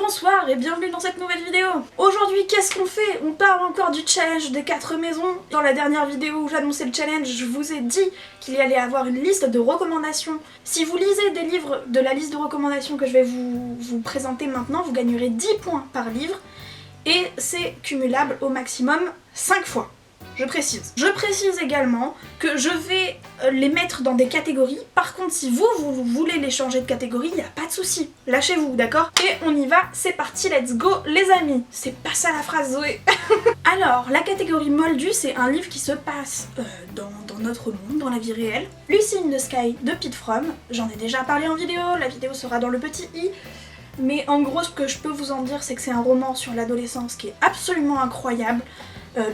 Bonsoir et bienvenue dans cette nouvelle vidéo. Aujourd'hui, qu'est-ce qu'on fait? On parle encore du challenge des 4 maisons. Dans la dernière vidéo où j'annonçais le challenge, je vous ai dit qu'il y allait avoir une liste de recommandations. Si vous lisez des livres de la liste de recommandations que je vais vous présenter maintenant, vous gagnerez 10 points par livre et c'est cumulable au maximum 5 fois. Je précise. Je précise également que je vais les mettre dans des catégories. Par contre, si vous voulez les changer de catégorie, il n'y a pas de souci. Lâchez-vous, d'accord? Et on y va, c'est parti, let's go les amis. C'est pas ça la phrase, Zoé. Alors, la catégorie Moldu, c'est un livre qui se passe dans notre monde, dans la vie réelle. Lucy in the Sky de Pete Fromm. J'en ai déjà parlé en vidéo, la vidéo sera dans le petit i. Mais en gros, ce que je peux vous en dire, c'est que c'est un roman sur l'adolescence qui est absolument incroyable.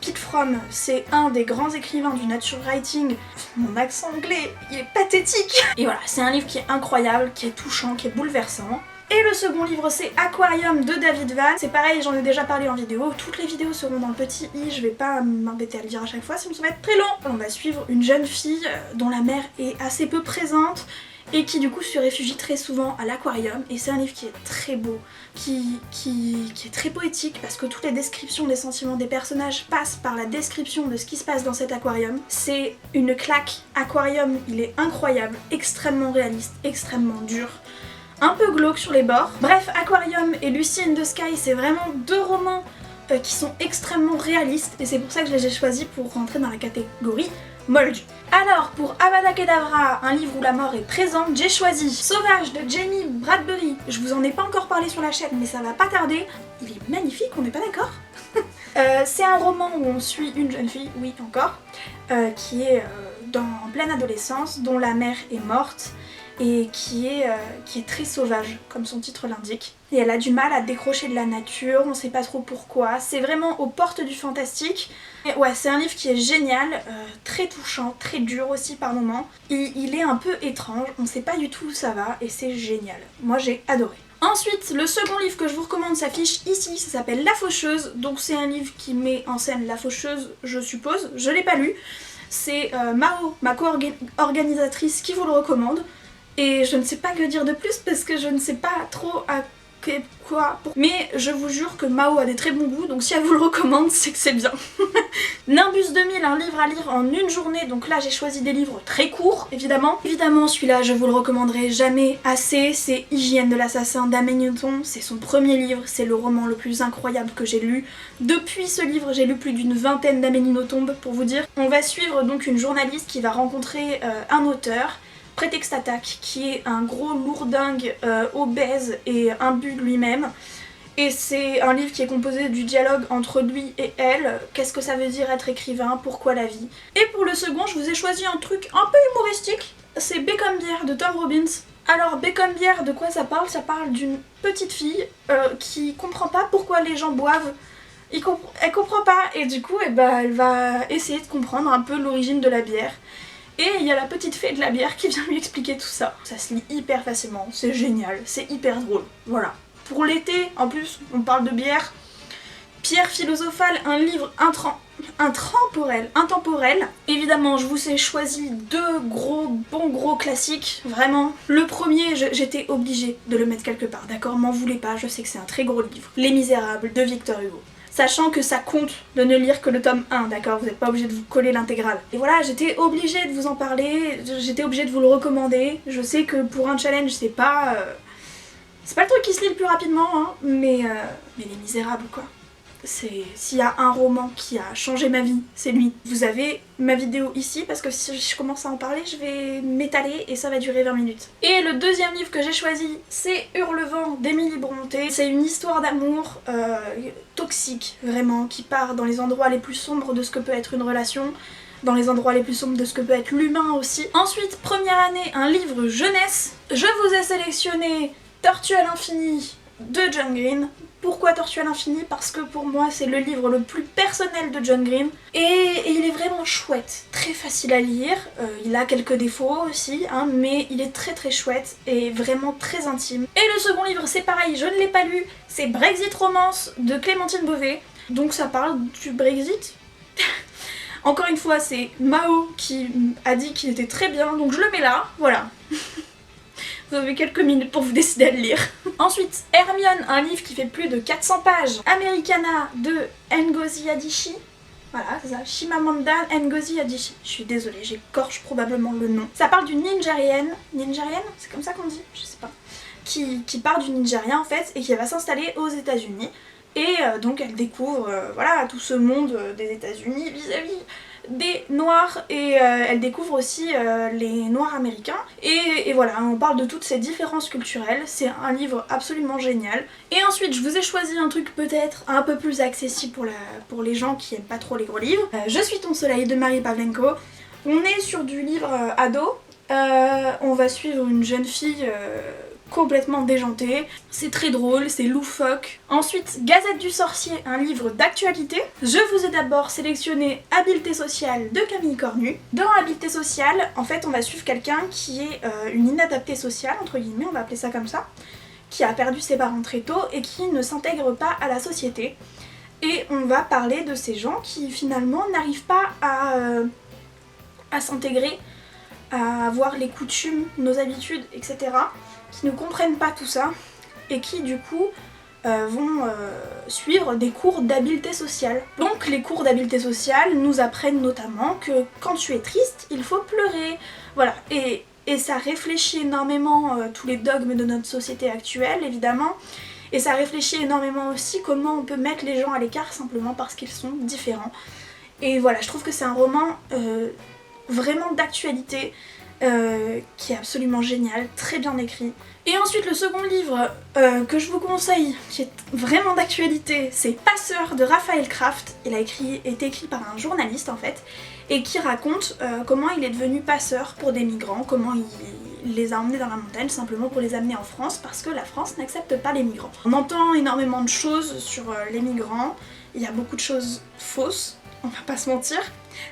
Pete Fromm, c'est un des grands écrivains du nature writing. Mon accent anglais, il est pathétique. Et voilà, c'est un livre qui est incroyable, qui est touchant, qui est bouleversant. Et le second livre, c'est Aquarium de David Vann. C'est pareil, j'en ai déjà parlé en vidéo. Toutes les vidéos seront dans le petit i, je vais pas m'embêter à le dire à chaque fois, sinon ça va être très long. On va suivre une jeune fille dont la mère est assez peu présente et qui du coup se réfugie très souvent à l'aquarium. Et c'est un livre qui est très beau, qui est très poétique parce que toutes les descriptions des sentiments des personnages passent par la description de ce qui se passe dans cet aquarium. C'est une claque. Aquarium, il est incroyable, extrêmement réaliste, extrêmement dur, un peu glauque sur les bords. Bref, Aquarium et Lucy in the Sky, c'est vraiment deux romans qui sont extrêmement réalistes et c'est pour ça que je les ai choisis pour rentrer dans la catégorie Moldu. Alors, pour Avada Kedavra, un livre où la mort est présente, j'ai choisi Sauvage de Jamie Bradbury. Je vous en ai pas encore parlé sur la chaîne, mais ça va pas tarder. Il est magnifique, on n'est pas d'accord? C'est un roman où on suit une jeune fille, oui encore, qui est en pleine adolescence, dont la mère est morte et qui est très sauvage, comme son titre l'indique. Et elle a du mal à décrocher de la nature, on sait pas trop pourquoi. C'est vraiment aux portes du fantastique. Et ouais, c'est un livre qui est génial, très touchant, très dur aussi par moments. Il est un peu étrange, on sait pas du tout où ça va et c'est génial. Moi j'ai adoré. Ensuite, le second livre que je vous recommande s'affiche ici, ça s'appelle La Faucheuse. Donc c'est un livre qui met en scène la faucheuse, je suppose. Je l'ai pas lu. C'est Mao, ma co-organisatrice, qui vous le recommande. Et je ne sais pas que dire de plus parce que je ne sais pas trop quoi. Mais je vous jure que Mao a des très bons goûts, donc si elle vous le recommande, c'est que c'est bien. Nimbus 2000, un livre à lire en une journée, donc là j'ai choisi des livres très courts, évidemment. Évidemment, celui-là je vous le recommanderai jamais assez, c'est Hygiène de l'assassin d'Aimé Newton. C'est son premier livre, c'est le roman le plus incroyable que j'ai lu. Depuis ce livre, j'ai lu plus d'une vingtaine d'Amélie Nothomb, pour vous dire. On va suivre donc une journaliste qui va rencontrer un auteur, Prétexte Attaque, qui est un gros lourdingue obèse et imbu de lui-même. Et c'est un livre qui est composé du dialogue entre lui et elle. Qu'est-ce que ça veut dire être écrivain? Pourquoi la vie? Et pour le second, je vous ai choisi un truc un peu humoristique. C'est Bécombière de Tom Robbins. Alors Bécombière, de quoi ça parle? Ça parle d'une petite fille qui comprend pas pourquoi les gens boivent. Elle comprend pas et du coup elle va essayer de comprendre un peu l'origine de la bière. Et il y a la petite fée de la bière qui vient lui expliquer tout ça. Ça se lit hyper facilement, c'est génial, c'est hyper drôle, voilà. Pour l'été, en plus, on parle de bière. Pierre philosophale, un livre intemporel. Évidemment, je vous ai choisi deux bons gros classiques, vraiment. Le premier, j'étais obligée de le mettre quelque part, d'accord? M'en voulez pas, je sais que c'est un très gros livre. Les Misérables de Victor Hugo. Sachant que ça compte de ne lire que le tome 1, d'accord? Vous n'êtes pas obligé de vous coller l'intégrale. Et voilà, j'étais obligée de vous en parler, j'étais obligée de vous le recommander. Je sais que pour un challenge, c'est pas le truc qui se lit le plus rapidement, hein, mais Les Misérables, quoi. S'il y a un roman qui a changé ma vie, c'est lui. Vous avez ma vidéo ici, parce que si je commence à en parler, je vais m'étaler et ça va durer 20 minutes. Et le deuxième livre que j'ai choisi, c'est Hurlevent d'Émilie Brontë. C'est une histoire d'amour toxique, vraiment, qui part dans les endroits les plus sombres de ce que peut être une relation, dans les endroits les plus sombres de ce que peut être l'humain aussi. Ensuite, première année, un livre jeunesse. Je vous ai sélectionné Tortue à l'infini de John Green. Pourquoi Tortue à l'infini? Parce que pour moi c'est le livre le plus personnel de John Green et il est vraiment chouette, très facile à lire, il a quelques défauts aussi, hein, mais il est très très chouette et vraiment très intime. Et le second livre c'est pareil, je ne l'ai pas lu, c'est Brexit Romance de Clémentine Beauvais, donc ça parle du Brexit. Encore une fois c'est Mao qui a dit qu'il était très bien, donc je le mets là, voilà. Vous avez quelques minutes pour vous décider à le lire. Ensuite, Hermione, un livre qui fait plus de 400 pages. Americana de Ngozi Adichie. Voilà, c'est ça, Chimamanda Ngozi Adichie. Je suis désolée, j'écorche probablement le nom. Ça parle d'une Nigérienne. Nigérienne, c'est comme ça qu'on dit? Je sais pas. Qui part du Nigeria en fait et qui va s'installer aux États-Unis. Et donc elle découvre voilà, tout ce monde des États-Unis vis-à-vis des Noirs et elle découvre aussi les Noirs américains. Et voilà, on parle de toutes ces différences culturelles. C'est un livre absolument génial. Et ensuite, je vous ai choisi un truc peut-être un peu plus accessible pour les gens qui aiment pas trop les gros livres. Je suis ton soleil de Marie Pavlenko. On est sur du livre ado. On va suivre une jeune fille complètement déjantée. C'est très drôle, c'est loufoque. Ensuite, Gazette du sorcier, un livre d'actualité. Je vous ai d'abord sélectionné Habileté sociale de Camille Cornu. Dans Habileté sociale, en fait, on va suivre quelqu'un qui est une inadaptée sociale, entre guillemets, on va appeler ça comme ça, qui a perdu ses parents très tôt et qui ne s'intègre pas à la société. Et on va parler de ces gens qui finalement n'arrivent pas à s'intégrer, à avoir les coutumes, nos habitudes, etc., qui ne comprennent pas tout ça et qui du coup vont suivre des cours d'habileté sociale. Donc les cours d'habileté sociale nous apprennent notamment que quand tu es triste, il faut pleurer. Voilà, et ça réfléchit énormément tous les dogmes de notre société actuelle évidemment, et ça réfléchit énormément aussi comment on peut mettre les gens à l'écart simplement parce qu'ils sont différents. Et voilà, je trouve que c'est un roman vraiment d'actualité, qui est absolument génial, très bien écrit. Et ensuite le second livre que je vous conseille, qui est vraiment d'actualité, c'est Passeur de Raphaël Kraft. Il a été écrit par un journaliste en fait, et qui raconte comment il est devenu passeur pour des migrants, comment il les a emmenés dans la montagne simplement pour les amener en France, parce que la France n'accepte pas les migrants. On entend énormément de choses sur les migrants, il y a beaucoup de choses fausses, on va pas se mentir,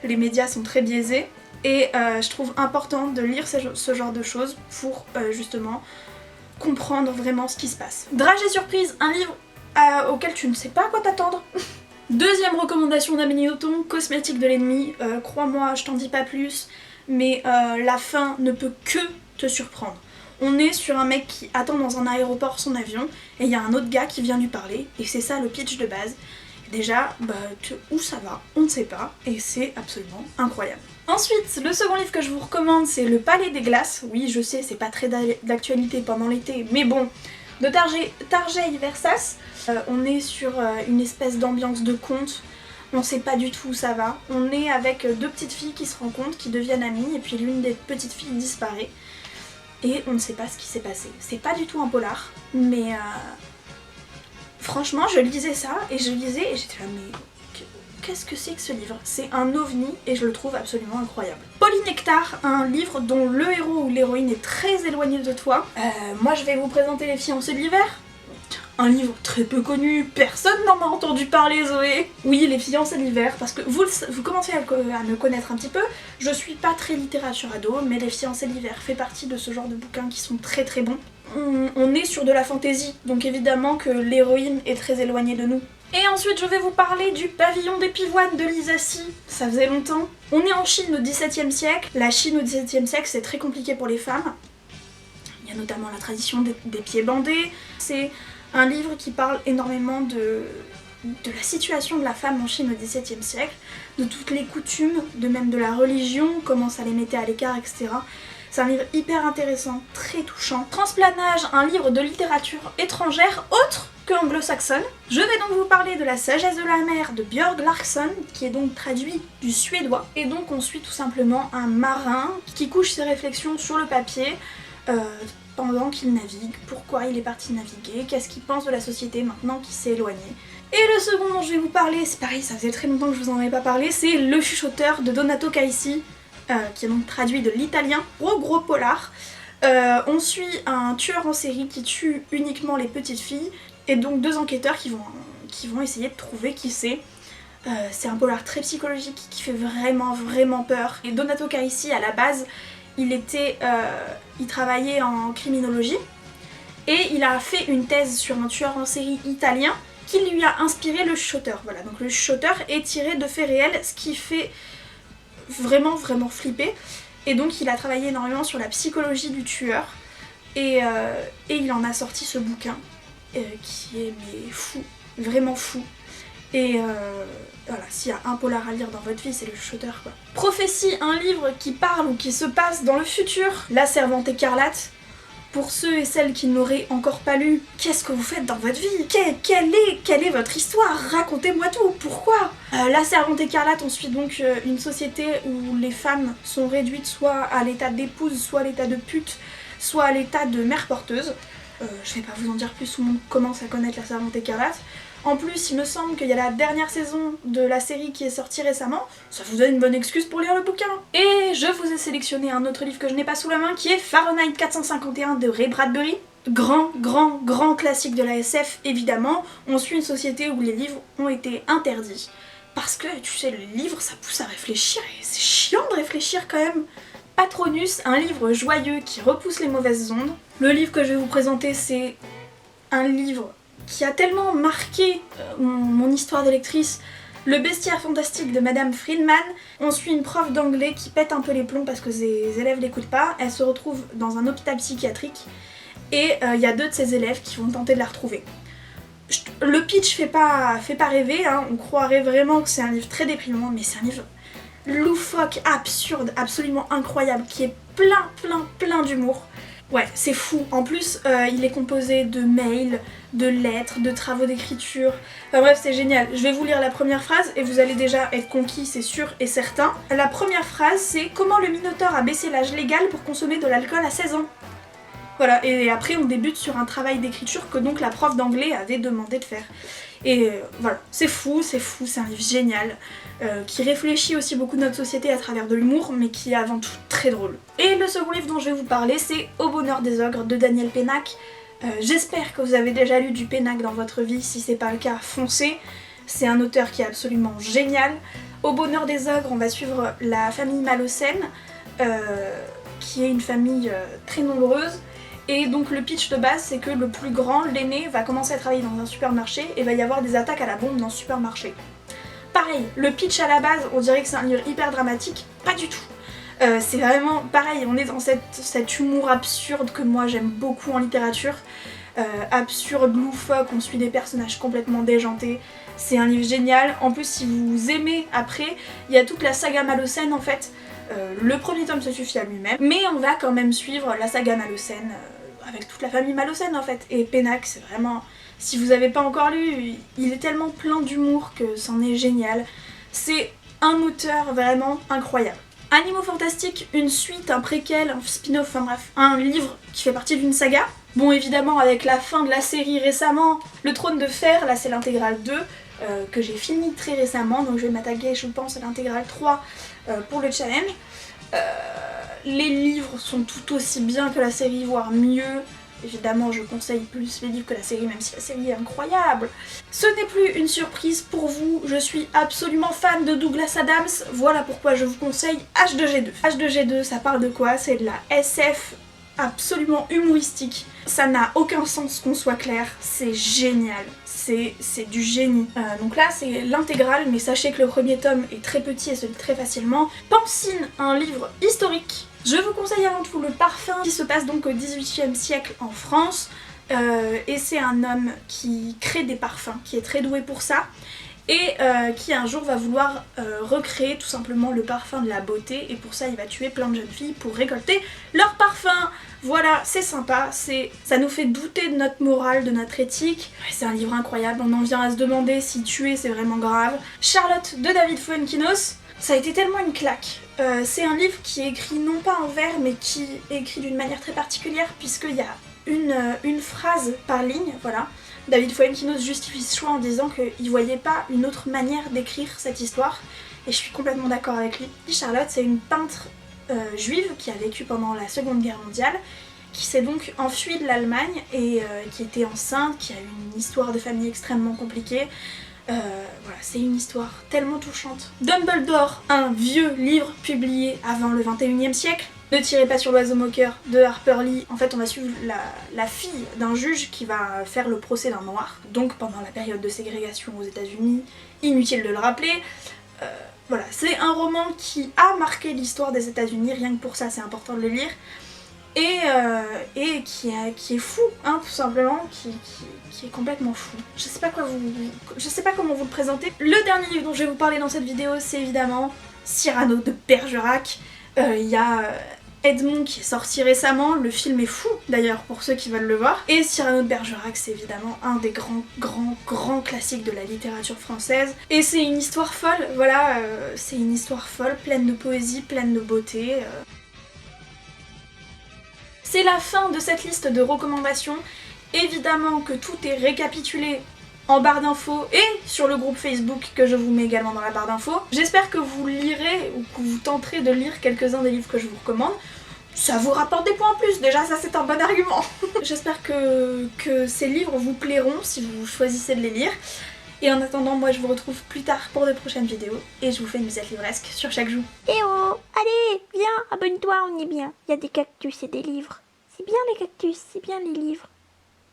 les médias sont très biaisés. Et je trouve important de lire ce genre de choses pour justement comprendre vraiment ce qui se passe. Dragée surprise, un livre auquel tu ne sais pas à quoi t'attendre. Deuxième recommandation d'Amélie Nothomb, Cosmétique de l'ennemi. Crois-moi, je t'en dis pas plus, mais la fin ne peut que te surprendre. On est sur un mec qui attend dans un aéroport son avion, et il y a un autre gars qui vient lui parler, et c'est ça le pitch de base. Déjà, où ça va, on ne sait pas, et c'est absolument incroyable. Ensuite, le second livre que je vous recommande, c'est Le Palais des Glaces. Oui, je sais, c'est pas très d'actualité pendant l'été, mais bon, de Tarjei Versas. On est sur une espèce d'ambiance de conte, on sait pas du tout où ça va. On est avec deux petites filles qui se rencontrent, qui deviennent amies, et puis l'une des petites filles disparaît. Et on ne sait pas ce qui s'est passé. C'est pas du tout un polar, mais franchement, je lisais ça, et j'étais là, mais qu'est-ce que c'est que ce livre? C'est un ovni et je le trouve absolument incroyable. Polynectar, un livre dont le héros ou l'héroïne est très éloigné de toi. Moi je vais vous présenter Les Fiancées de l'hiver. Un livre très peu connu, personne n'en a entendu parler, Zoé. Oui, Les Fiancées de l'hiver, parce que vous commencez à me connaître un petit peu. Je suis pas très littérature ado, mais Les Fiancées de l'hiver fait partie de ce genre de bouquins qui sont très très bons. On est sur de la fantaisie, donc évidemment que l'héroïne est très éloignée de nous. Et ensuite je vais vous parler du Pavillon des Pivoines de Lisa Si, ça faisait longtemps. On est en Chine au XVIIe siècle. La Chine au XVIIe siècle c'est très compliqué pour les femmes. Il y a notamment la tradition des pieds bandés. C'est un livre qui parle énormément de la situation de la femme en Chine au XVIIe siècle, de toutes les coutumes, de même de la religion, comment ça les mettait à l'écart, etc. C'est un livre hyper intéressant, très touchant. Transplanage, un livre de littérature étrangère autre que anglo-saxonne. Je vais donc vous parler de La sagesse de la mer de Björg Larsson, qui est donc traduit du suédois. Et donc on suit tout simplement un marin qui couche ses réflexions sur le papier pendant qu'il navigue, pourquoi il est parti naviguer, qu'est-ce qu'il pense de la société maintenant qu'il s'est éloigné. Et le second dont je vais vous parler, c'est pareil, ça faisait très longtemps que je vous en avais pas parlé, c'est Le Chuchoteur de Donato Caissi, qui est donc traduit de l'italien, gros polar. On suit un tueur en série qui tue uniquement les petites filles, et donc deux enquêteurs qui vont essayer de trouver qui c'est. C'est un polar très psychologique qui fait vraiment peur. Et Donato Caissi, à la base, il travaillait en criminologie, et il a fait une thèse sur un tueur en série italien qui lui a inspiré Le Chuchoteur. Voilà, donc Le Chuchoteur est tiré de faits réels, ce qui fait vraiment flipper. Et donc il a travaillé énormément sur la psychologie du tueur. et il en a sorti ce bouquin qui est mais fou, vraiment fou. Et voilà, s'il y a un polar à lire dans votre vie, c'est le Chuchoteur quoi. Prophétie, un livre qui parle ou qui se passe dans le futur. La Servante écarlate. Pour ceux et celles qui ne l'auraient encore pas lu, qu'est-ce que vous faites dans votre vie? Quelle est votre histoire? Racontez-moi tout, pourquoi? La Servante écarlate, on suit donc une société où les femmes sont réduites soit à l'état d'épouse, soit à l'état de pute, soit à l'état de mère porteuse. Je vais pas vous en dire plus, tout le monde commence à connaître la Servante écarlate. En plus, il me semble qu'il y a la dernière saison de la série qui est sortie récemment, ça vous donne une bonne excuse pour lire le bouquin. Et je vous ai sélectionné un autre livre que je n'ai pas sous la main, qui est Fahrenheit 451 de Ray Bradbury. Grand classique de la SF, évidemment. On suit une société où les livres ont été interdits. Parce que, tu sais, le livre, ça pousse à réfléchir, et c'est chiant de réfléchir quand même. Patronus, un livre joyeux qui repousse les mauvaises ondes. Le livre que je vais vous présenter, c'est un livre qui a tellement marqué mon histoire de lectrice, Le Bestiaire fantastique de Madame Friedman. On suit une prof d'anglais qui pète un peu les plombs parce que ses élèves l'écoutent pas. Elle se retrouve dans un hôpital psychiatrique et il y a 2 de ses élèves qui vont tenter de la retrouver. Le pitch fait pas rêver, hein. On croirait vraiment que c'est un livre très déprimant, mais c'est un livre loufoque, absurde, absolument incroyable, qui est plein d'humour. Ouais, c'est fou. En plus, il est composé de mails, de lettres, de travaux d'écriture. Enfin bref, c'est génial. Je vais vous lire la première phrase et vous allez déjà être conquis, c'est sûr et certain. La première phrase, c'est « Comment le Minotaure a baissé l'âge légal pour consommer de l'alcool à 16 ans ?» Voilà, et après on débute sur un travail d'écriture que donc la prof d'anglais avait demandé de faire. Et voilà, c'est fou, c'est un livre génial, qui réfléchit aussi beaucoup notre société à travers de l'humour, mais qui est avant tout très drôle. Et le second livre dont je vais vous parler, c'est Au bonheur des ogres de Daniel Pénac. J'espère que vous avez déjà lu du Pénac dans votre vie, si c'est pas le cas, foncez. C'est un auteur qui est absolument génial. Au bonheur des ogres, on va suivre la famille Malocène, qui est une famille très nombreuse. Et donc le pitch de base, c'est que le plus grand, l'aîné, va commencer à travailler dans un supermarché et va y avoir des attaques à la bombe dans ce supermarché. Pareil, le pitch à la base, on dirait que c'est un livre hyper dramatique, pas du tout. C'est vraiment pareil, on est dans cet humour absurde que moi j'aime beaucoup en littérature. Absurde, loufoque, on suit des personnages complètement déjantés. C'est un livre génial. En plus, si vous aimez après, il y a toute la saga Malocène en fait. Le premier tome se suffit à lui-même, mais on va quand même suivre la saga Malocène avec toute la famille Malocène en fait. Et Pénac, c'est vraiment... Si vous n'avez pas encore lu, il est tellement plein d'humour que c'en est génial. C'est un auteur vraiment incroyable. Animaux Fantastiques, une suite, un préquel, un spin-off, enfin bref, un livre qui fait partie d'une saga. Bon, évidemment, avec la fin de la série récemment, Le Trône de Fer, là c'est l'intégrale 2, que j'ai fini très récemment, donc je vais m'attaquer, je pense, à l'intégrale 3 pour le challenge. Les livres sont tout aussi bien que la série, voire mieux. Évidemment, je conseille plus les livres que la série, même si la série est incroyable. Ce n'est plus une surprise pour vous, je suis absolument fan de Douglas Adams, voilà pourquoi je vous conseille H2G2. H2G2, ça parle de quoi? C'est de la SF absolument humoristique. Ça n'a aucun sens qu'on soit clair, c'est génial. C'est du génie. Donc là c'est l'intégrale, mais sachez que le premier tome est très petit et se lit très facilement. Pansine, un livre historique. Je vous conseille avant tout Le Parfum, qui se passe donc au XVIIIe siècle en France. Et c'est un homme qui crée des parfums, qui est très doué pour ça. Et qui un jour va vouloir recréer tout simplement le parfum de la beauté. Et pour ça il va tuer plein de jeunes filles pour récolter leur parfum. Voilà, c'est sympa, ça nous fait douter de notre morale, de notre éthique. C'est un livre incroyable, on en vient à se demander si tuer c'est vraiment grave. Charlotte de David Fuenkinos, ça a été tellement une claque. C'est un livre qui est écrit non pas en vers, mais qui est écrit d'une manière très particulière, puisqu'il y a une phrase par ligne, voilà. David Fuenkinos justifie ce choix en disant qu'il voyait pas une autre manière d'écrire cette histoire, et je suis complètement d'accord avec lui. Charlotte, c'est une peintre juive qui a vécu pendant la Seconde Guerre mondiale, qui s'est donc enfuie de l'Allemagne et qui était enceinte, qui a eu une histoire de famille extrêmement compliquée. Voilà, c'est une histoire tellement touchante. Dumbledore, un vieux livre publié avant le 21e siècle. Ne tirez pas sur l'oiseau moqueur de Harper Lee. En fait, on va suivre la fille d'un juge qui va faire le procès d'un noir. Donc pendant la période de ségrégation aux États-Unis, inutile de le rappeler. Voilà, c'est un roman qui a marqué l'histoire des États-Unis, rien que pour ça c'est important de le lire. Et et qui est fou, hein, tout simplement, qui est complètement fou. Je sais pas comment vous le présenter. Le dernier livre dont je vais vous parler dans cette vidéo, c'est évidemment Cyrano de Bergerac. Il y a Edmond qui est sorti récemment, le film est fou d'ailleurs pour ceux qui veulent le voir. Et Cyrano de Bergerac, c'est évidemment un des grands classiques de la littérature française. Et c'est une histoire folle, voilà, c'est une histoire folle, pleine de poésie, pleine de beauté. C'est la fin de cette liste de recommandations. Évidemment que tout est récapitulé en barre d'infos et sur le groupe Facebook que je vous mets également dans la barre d'infos. J'espère que vous lirez ou que vous tenterez de lire quelques-uns des livres que je vous recommande. Ça vous rapporte des points en plus, déjà ça c'est un bon argument. J'espère que ces livres vous plairont si vous choisissez de les lire. Et en attendant, moi je vous retrouve plus tard pour de prochaines vidéos et je vous fais une musette livresque sur chaque joue. Eh oh, allez, viens, abonne-toi, on est bien. Il y a des cactus et des livres. C'est bien les cactus, c'est bien les livres.